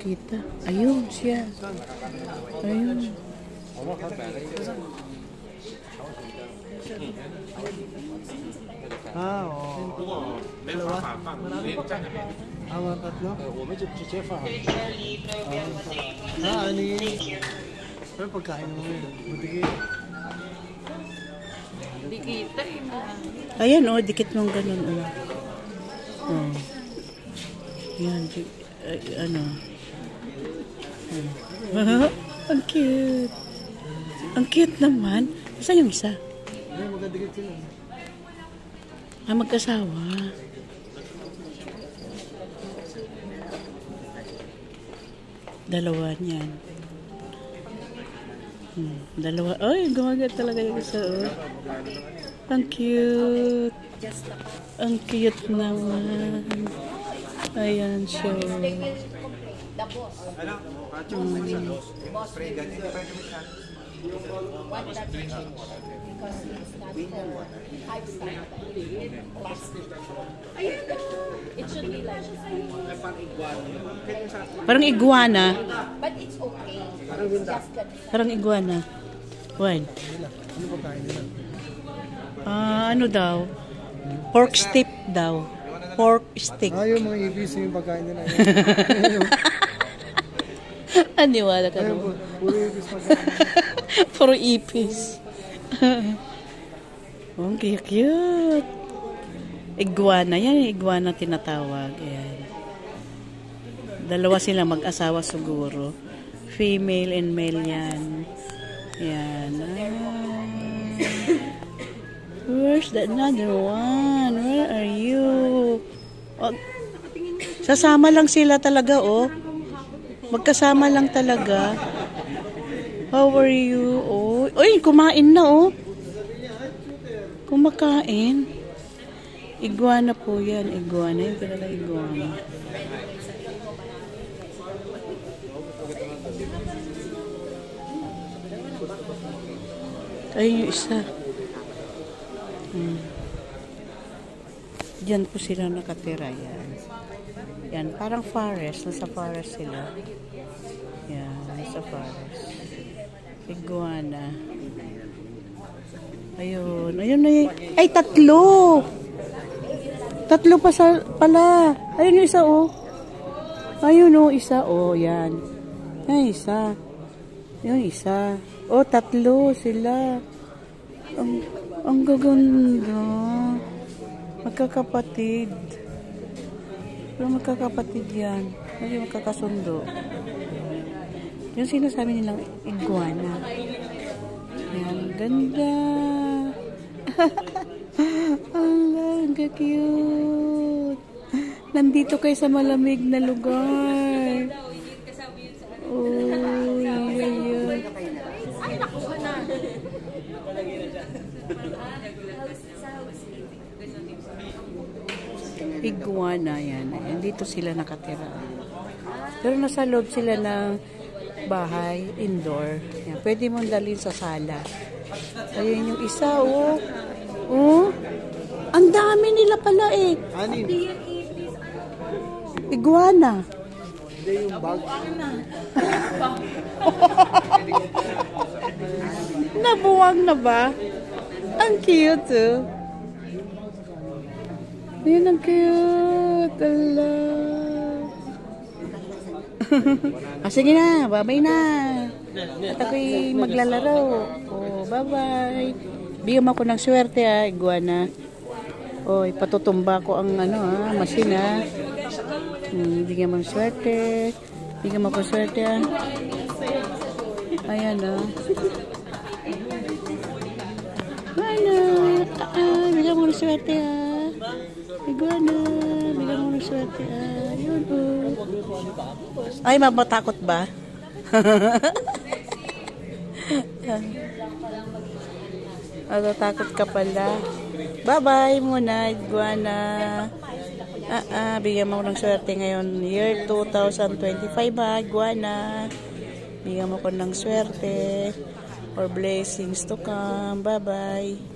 makita. Ayun siya. Ayun. Ah, oo. 如果没有办法放，连在那边。 tatlo? 我们就直接放。 Ani. Pero pagkain mo yun. Buti Dikita eh. Ayan oh, dikit mong ganun oh. Oh. Yan, ano. Ang cute. Ang cute naman. Saan yung isa? Ay, magkadikit sila. Ah, magkasawa. Dalawa niyan. Dalawa. Ay, gumagat talaga yung isa. Oh. Ang cute. Ang cute naman. Ayan siya. It should be like Parang iguana. but it's okay. Just that Parang iguana. Why? Ano pagkain nila? Ano daw? Pork stick daw. Pork stick. Ah, yung mga ibis yung pagkain nila. Aniwala ka Ayun, naman. puro ibis pagkain. Puro ipis. Oh, ang cute. Iguana. Yan, iguana tinatawag. Ayan. Dalawa sila mag-asawa siguro. Female and male yan. Ayan. Where's that another one? Where are you? Oh, sasama lang sila talaga, oh. Magkasama lang talaga. How are you? Oh, oy, kumain na, oh. Kumakain. Iguana po yan. Iguana. Yung talaga iguana. Ayun yung isa. Diyan po sila nakatira. Yan. Yan. Parang forest. Nasa forest sila. Yan. Nasa forest. Iguana. Ayun. Ayun na yun. Ay, tatlo! Tatlo pa pala. Ayun yung isa, oh. Ayun, oh. Isa, oh. Yan. Ay, isa. Yung isa. Oh, tatlo sila. Ang gaganda. Magkakapatid. Pero magkakapatid yan. Hindi magkakasundo. Yung sinasabi nilang iguana. Yan, ganda. Ang cute. Nandito kayo sa malamig na lugar. Oh, yun. ay nakuha na. Iguana yan. Dito sila nakatira. Pero nasa loob sila ng bahay, indoor. Yan. Pwede mong dalhin sa sala. Ayun yung isa, oh. Oh. Ang dami nila pala eh. Anin? Iguana. Hindi yung bag. Nabuwang na ba? Ang cute, oh. Ayun, ang cute. Ala. Sige na, bye-bye na. At ako'y maglalaro. Oh, bye-bye. Bigyan mo ako ng swerte, iguana. Oh, ipatutumba ko ang machine, bigyan mo ng swerte. Bigyan mo ako ng swerte, Ayan, Iguana. Bigyan mo ng swerte, Iguana. Bigyan mo ng swerte, Yun, Ay, mabatakot ba? Matatakot ka pala. Bye-bye muna, iguana. Bigyan mo ng swerte ngayon. Year 2025, iguana. Bigyan mo ko ng swerte. Or blessings to come. Bye-bye.